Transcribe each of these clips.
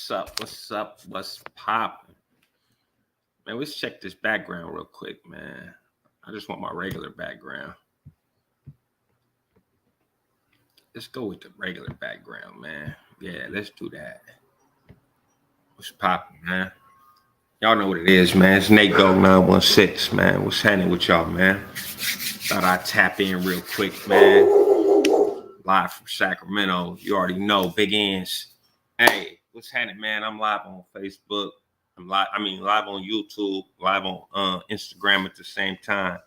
What's up? What's up? What's poppin'? Man, let's check this background real quick, man. I just want my regular background. Let's go with the regular background, man. Yeah, let's do that. What's poppin', man? Y'all know what it is, man. It's NateDoggSac916, man. What's happening with y'all, man? Thought I'd tap in real quick, man. Live from Sacramento. You already know, big ends. Hey, what's happening, man? I'm live on Facebook. I'm live on YouTube, live on Instagram at the same time.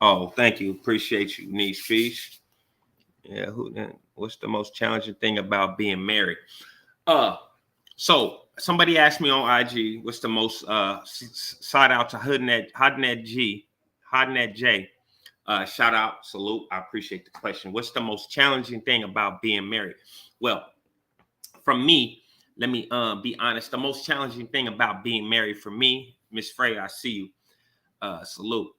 Oh, thank you. Appreciate you, niece peace. Yeah, what's the most challenging thing about being married? So somebody asked me on IG, what's the most shout out to Hodnet J. Shout out, salute. I appreciate the question. What's the most challenging thing about being married? Well, from me, let me be honest. The most challenging thing about being married for me, Miss Frey, I see you. Salute.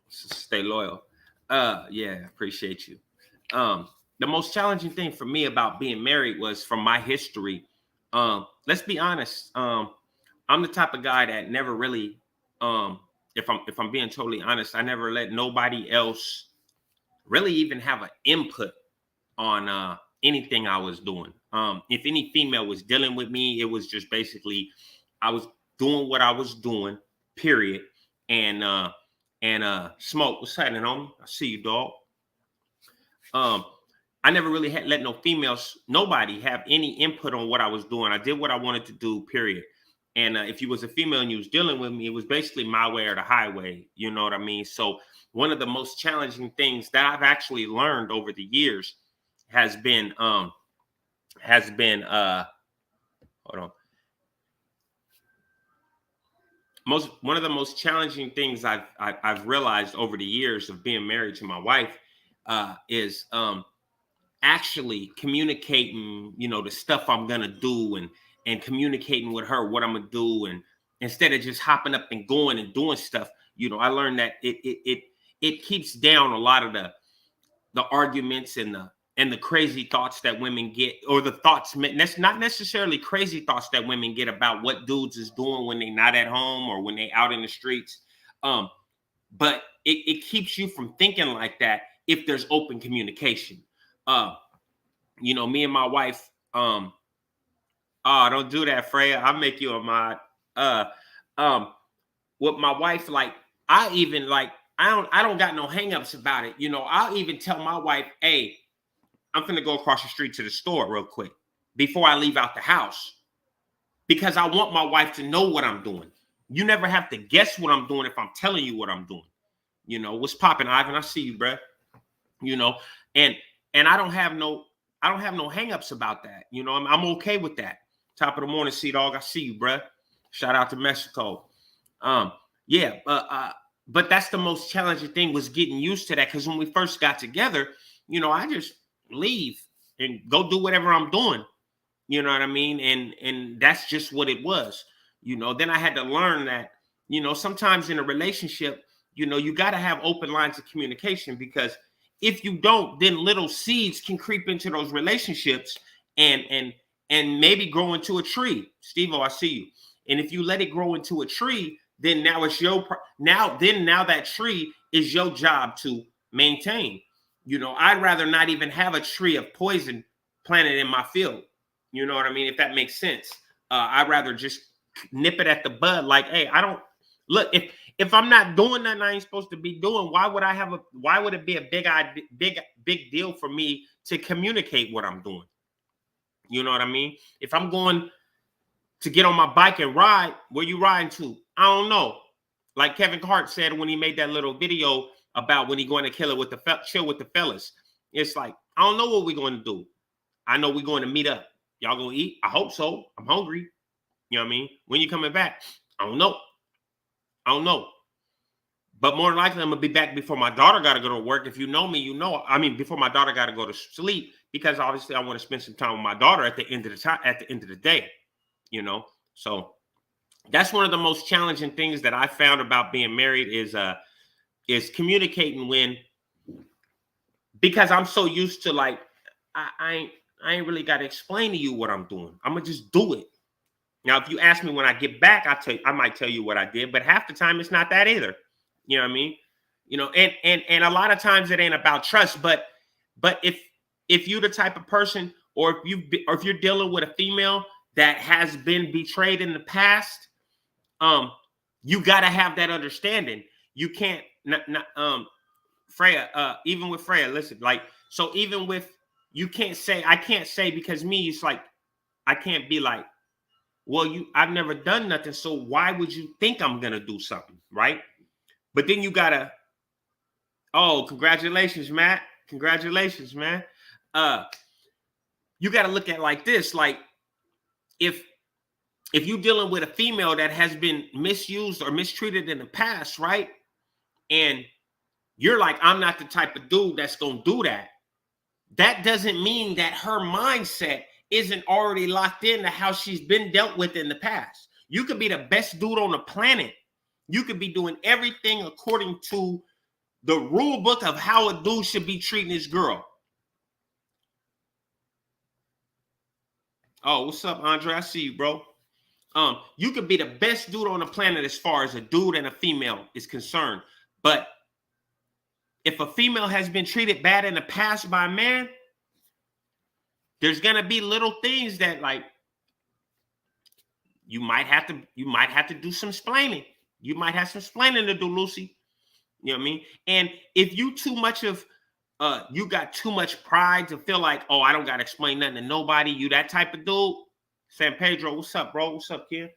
Stay loyal. Yeah, appreciate you. The most challenging thing for me about being married was from my history. Let's be honest. I'm the type of guy that never really, if I'm being totally honest, I never let nobody else really even have an input on anything I was doing. If any female was dealing with me, it was just basically I was doing what I was doing, period. And Smoke, what's happening, homie? I see you, dog. I never really had let nobody have any input on what I was doing. I did what I wanted to do, period. And if you was a female and you was dealing with me, it was basically my way or the highway. You know what I mean? So one of the most challenging things that I've actually learned over the years has been hold on. One of the most challenging things I've realized over the years of being married to my wife is actually communicating, the stuff I'm gonna do and communicating with her what I'm gonna do, and instead of just hopping up and going and doing stuff, I learned that it keeps down a lot of the arguments and the crazy thoughts that women get, or the thoughts that's not necessarily crazy thoughts that women get about what dudes is doing when they're not at home or when they out in the streets. But it keeps you from thinking like that if there's open communication. Me and my wife, don't do that, Freya. I'll make you a mod. With my wife, like, I don't got no hangups about it. I'll even tell my wife, hey, I'm finna go across the street to the store real quick before I leave out the house, because I want my wife to know what I'm doing. You never have to guess what I'm doing if I'm telling you what I'm doing. What's popping, Ivan? I see you, bruh. And I don't have no hangups about that. I'm okay with that. Top of the morning, C-Dog. I see you, bruh. Shout out to Mexico. But that's the most challenging thing, was getting used to that. Because when we first got together, I just leave and go do whatever I'm doing. You know what I mean? And that's just what it was. Then I had to learn that, sometimes in a relationship, you got to have open lines of communication, because if you don't, then little seeds can creep into those relationships and maybe grow into a tree. Steve-O, I see you. And if you let it grow into a tree, then now it's now that tree is your job to maintain. I'd rather not even have a tree of poison planted in my field. You know what I mean? If that makes sense. I'd rather just nip it at the bud. Like, hey, I don't look, if I'm not doing nothing I ain't supposed to be doing, why would it be a big deal for me to communicate what I'm doing? You know what I mean? If I'm going to get on my bike and ride, where you riding to? I don't know. Like Kevin Hart said when he made that little video about when he going to chill with the fellas. It's like, I don't know what we're going to do. I know we're going to meet up. Y'all gonna eat? I hope so. I'm hungry. You know what I mean? When you coming back? I don't know. But more than likely, I'm gonna be back before my daughter got to go to work. If you know me, before my daughter got to go to sleep, because obviously I want to spend some time with my daughter at the end of the day. So that's one of the most challenging things that I found about being married is communicating because I'm so used to, like, I I ain't really got to explain to you what I'm doing. I'm gonna just do it. Now, if you ask me when I get back, I might tell you what I did, but half the time it's not that either. You know what I mean? And a lot of times it ain't about trust, but if you're the type of person, or if you're dealing with a female that has been betrayed in the past, you gotta have that understanding. You can't Freya, even with Freya, listen, like, so even with, I can't say, because me, it's like, I can't be like, well, I've never done nothing, so why would you think I'm gonna do something, right? But then you gotta, oh, congratulations, Matt. Congratulations, man. You gotta look at it like this, like, if you're dealing with a female that has been misused or mistreated in the past, right? And you're like, I'm not the type of dude that's gonna do that. That doesn't mean that her mindset isn't already locked into how she's been dealt with in the past. You could be the best dude on the planet. You could be doing everything according to the rule book of how a dude should be treating his girl. Oh, what's up, Andre? I see you, bro. You could be the best dude on the planet as far as a dude and a female is concerned. But if a female has been treated bad in the past by a man, there's gonna be little things that, like, you might have to do some explaining. You might have some explaining to do, Lucy. You know what I mean? And if you too much of you got too much pride to feel like, oh, I don't gotta explain nothing to nobody, you that type of dude. San Pedro, what's up, bro? What's up, kid?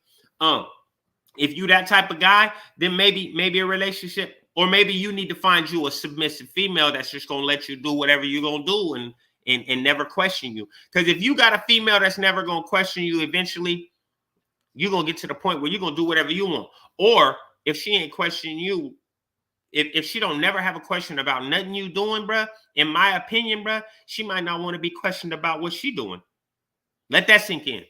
If you that type of guy, then maybe a relationship, or maybe you need to find you a submissive female that's just gonna let you do whatever you're gonna do and never question you. Because if you got a female that's never gonna question you, eventually you're gonna get to the point where you're gonna do whatever you want. Or if she ain't questioning you, if she don't never have a question about nothing you doing, bruh, in my opinion, bruh, she might not want to be questioned about what she doing. Let that sink in.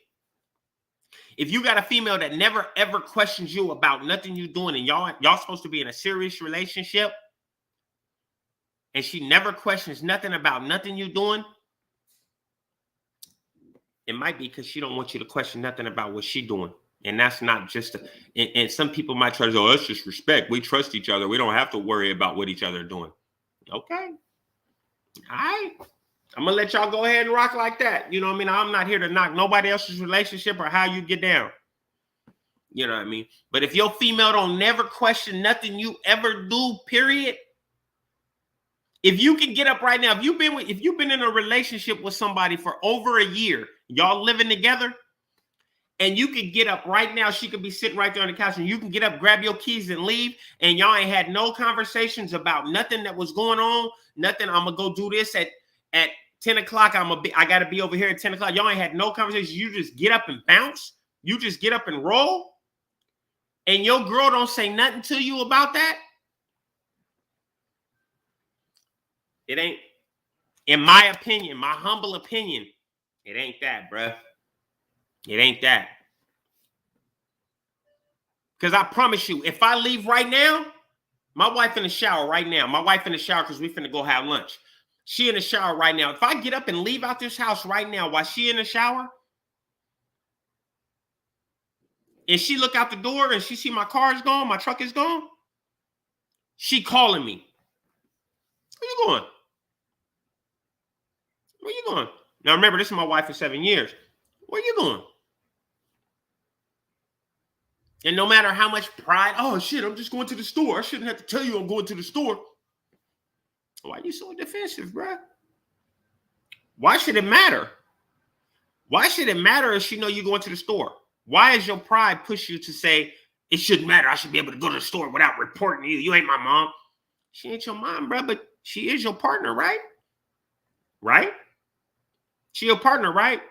If you got a female that never ever questions you about nothing you doing, and y'all supposed to be in a serious relationship, and she never questions nothing about nothing you doing, it might be because she don't want you to question nothing about what she doing. And that's not just and some people might try to say, oh, that's just respect. We trust each other. We don't have to worry about what each other are doing. Okay. All right. I'm gonna let y'all go ahead and rock like that. You know what I mean? I'm not here to knock nobody else's relationship or how you get down. You know what I mean? But if your female don't never question nothing you ever do, period. If you can get up right now, if you've been in a relationship with somebody for over a year, y'all living together, and you can get up right now, she could be sitting right there on the couch, and you can get up, grab your keys, and leave, and y'all ain't had no conversations about nothing that was going on, nothing. I'm gonna go do this at 10 o'clock. I gotta be over here at 10 o'clock. Y'all ain't had no conversation. You just get up and bounce. You just get up and roll, and your girl don't say nothing to you about that. It ain't, in my opinion, my humble opinion, it ain't that, bruh. It ain't that. Because I promise you, if I leave right now, my wife in the shower right now. My wife in the shower because we finna go have lunch. She in the shower right now. If I get up and leave out this house right now while she in the shower, and she look out the door and she see my car is gone, my truck is gone, she calling me. Where you going? Where you going? Now remember, this is my wife for 7 years. Where you going? And no matter how much pride, oh shit, I'm just going to the store. I shouldn't have to tell you I'm going to the store. Why are you so defensive, bruh? Why should it matter? Why should it matter if she know you're going to the store? Why is your pride push you to say it shouldn't matter? I should be able to go to the store without reporting you. You ain't my mom. She ain't your mom, bruh, but she is your partner, right? Right? She your partner, right?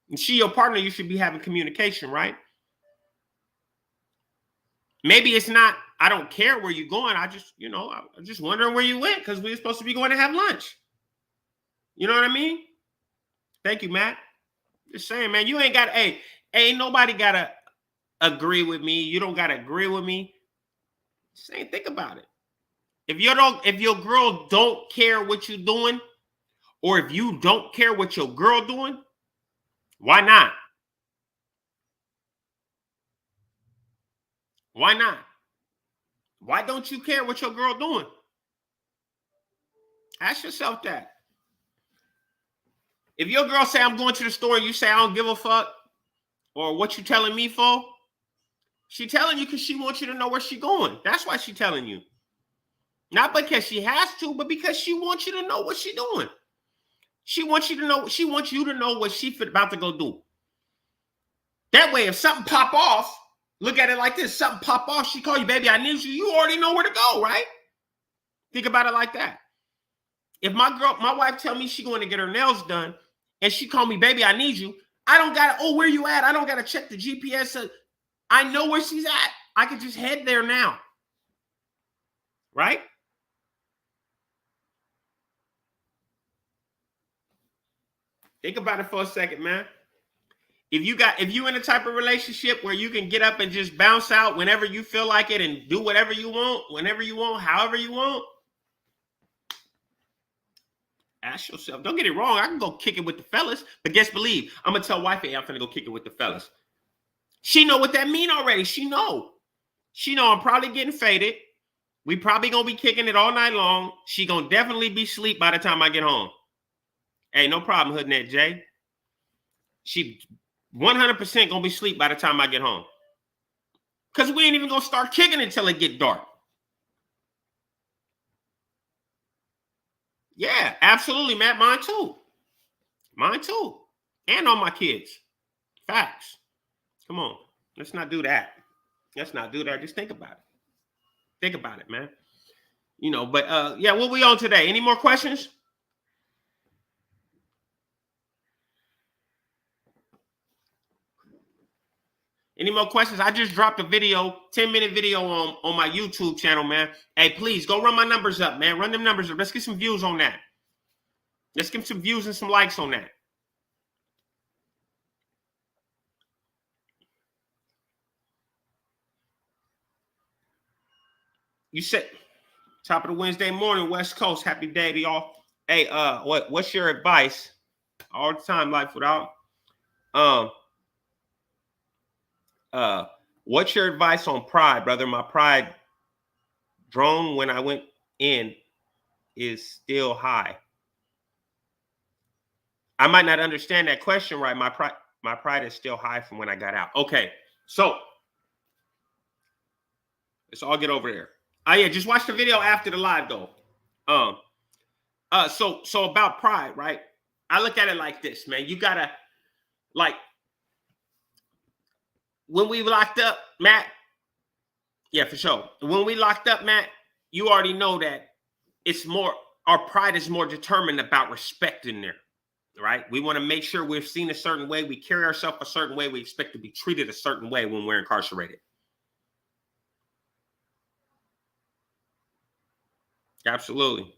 And she your partner, you should be having communication, right? Maybe it's not, I don't care where you're going. I'm just wondering where you went because we were supposed to be going to have lunch. You know what I mean? Thank you, Matt. Just saying, man, you ain't got, ain't nobody got to agree with me. You don't got to agree with me. Just ain't think about it. If your girl don't care what you're doing, or if you don't care what your girl doing, why not? Why not? Why don't you care what your girl doing? Ask yourself that. If your girl say, I'm going to the store, and you say, I don't give a fuck, or what you telling me for, she telling you because she wants you to know where she going. That's why she telling you. Not because she has to, but because she wants you to know what she doing. She wants you to know what she about to go do. That way, if something pop off, look at it like this, something pop off, she call you, baby, I need you. You already know where to go, right? Think about it like that. If my wife tell me she going to get her nails done, and she call me, baby, I need you, I don't got to, where you at? I don't got to check the GPS. I know where she's at. I could just head there now. Right? Think about it for a second, man. If you in a type of relationship where you can get up and just bounce out whenever you feel like it and do whatever you want, whenever you want, however you want, ask yourself. Don't get it wrong. I can go kick it with the fellas, but guess believe, I'm gonna tell wife, hey, I'm finna go kick it with the fellas. She know what that mean already. She know I'm probably getting faded. We probably gonna be kicking it all night long. She gonna definitely be asleep by the time I get home. Hey, no problem, Hoodnet Jay. She 100% gonna be asleep by the time I get home. Because we ain't even gonna start kicking until it get dark. Yeah, absolutely, Matt. Mine too. And on my kids. Facts. Come on. Let's not do that. Just think about it. Think about it, man. But yeah, what we on today? Any more questions? Any more questions? I just dropped a video, 10-minute video on my YouTube channel, man. Hey, please go run my numbers up, man. Run them numbers up. Let's get some views on that. Let's get some views and some likes on that. You said top of the Wednesday morning, West Coast. Happy day to y'all. Hey, what's your advice? All the time, life without. What's your advice on pride, brother? My pride drone when I went in is still high. I might not understand that question right. My pride is still high from when I got out. Okay, so let's all get over there. Oh yeah, just watch the video after the live though. So about pride, right? I look at it like this, man. You gotta when we locked up, Matt. Yeah, for sure. When we locked up, Matt, you already know that our pride is more determined about respect in there, right? We want to make sure we're seen a certain way, we carry ourselves a certain way, we expect to be treated a certain way when we're incarcerated. Absolutely.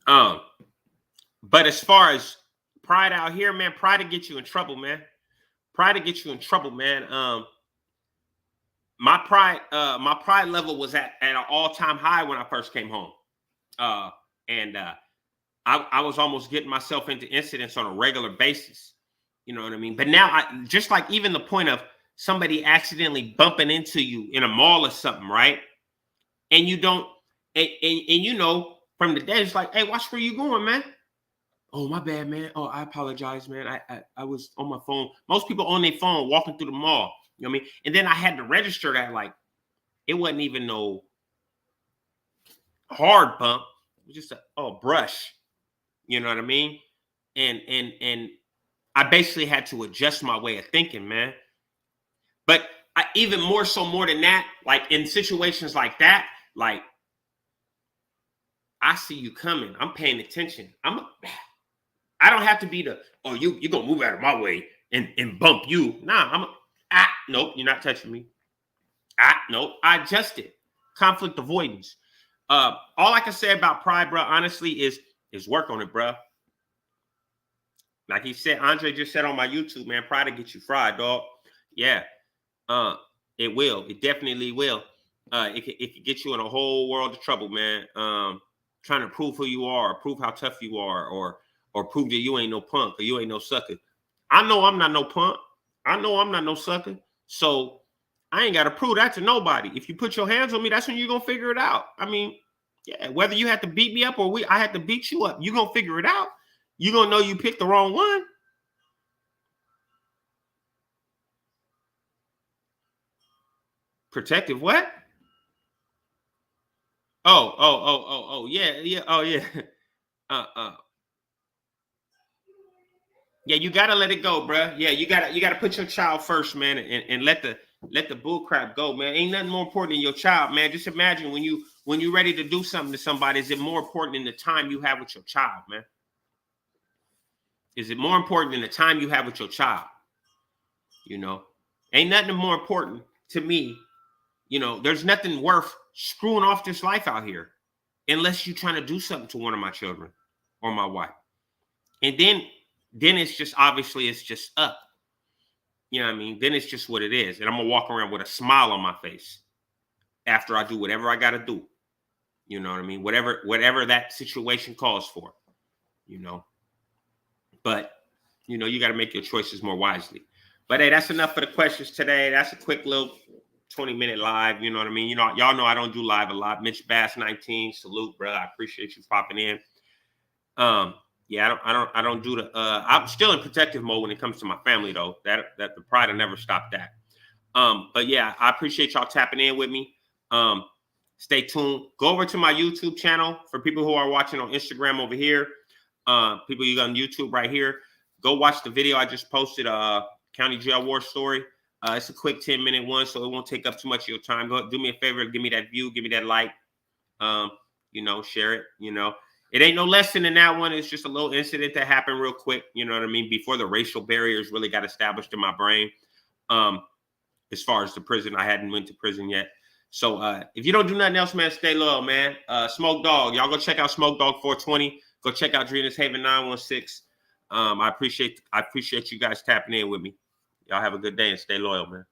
But as far as pride out here, man, pride to get you in trouble, man. My pride level was at an all-time high when I first came home. I was almost getting myself into incidents on a regular basis. You know what I mean? But now just like even the point of somebody accidentally bumping into you in a mall or something, right? And you don't, and you know, from the day, it's like, hey, watch where you going, man. Oh, my bad, man. Oh, I apologize, man. I was on my phone. Most people on their phone walking through the mall. You know what I mean? And then I had to register that like it wasn't even no hard bump. It was just a brush. You know what I mean? And I basically had to adjust my way of thinking, man. But even more than that, like in situations like that, like I see you coming. I'm paying attention. I don't have to be you're gonna move out of my way and bump you. Nah, nope, you're not touching me. Nope, I adjusted. Conflict avoidance. All I can say about pride, bro, honestly, is work on it, bro. Like he said, Andre just said on my YouTube, man, pride to get you fried, dog. Yeah. It will. It definitely will. It could get you in a whole world of trouble, man. trying to prove who you are, or prove how tough you are, or prove that you ain't no punk or you ain't no sucker. I know I'm not no punk. I know I'm not no sucker. So I ain't got to prove that to nobody. If you put your hands on me, that's when you're going to figure it out. I mean, yeah, whether you had to beat me up or I had to beat you up, you're going to figure it out. You're going to know you picked the wrong one. Protective what? Oh, yeah. Oh, yeah. Yeah, you gotta let it go, bro. Yeah, you gotta put your child first, man, and let the bull crap go, man. Ain't nothing more important than your child, man. Just imagine when you ready to do something to somebody, is it more important than the time you have with your child, man? Is it more important than the time you have with your child? You know, ain't nothing more important to me. You know, there's nothing worth screwing off this life out here unless you're trying to do something to one of my children or my wife. And then it's just, obviously it's just up. You know what I mean? Then it's just what it is. And I'm going to walk around with a smile on my face after I do whatever I got to do. You know what I mean? Whatever that situation calls for, you know. But, you know, you got to make your choices more wisely. But, hey, that's enough for the questions today. That's a quick little 20-minute live. You know what I mean? You know, y'all know I don't do live a lot. Mitch Bass 19, salute, bro. I appreciate you popping in. Yeah, I don't do the. I'm still in protective mode when it comes to my family, though. That the pride will never stop that. But yeah, I appreciate y'all tapping in with me. Stay tuned. Go over to my YouTube channel for people who are watching on Instagram over here. People you got on YouTube right here. Go watch the video I just posted. County Jail War Story. It's a quick 10-minute one, so it won't take up too much of your time. Go do me a favor, give me that view, give me that like. You know, share it. You know. It ain't no lesson in that one. It's just a little incident that happened real quick. You know what I mean? Before the racial barriers really got established in my brain. As far as the prison, I hadn't went to prison yet. So if you don't do nothing else, man, stay loyal, man. Smoke Dog. Y'all go check out Smoke Dog 420. Go check out Dreamer's Haven 916. I appreciate you guys tapping in with me. Y'all have a good day and stay loyal, man.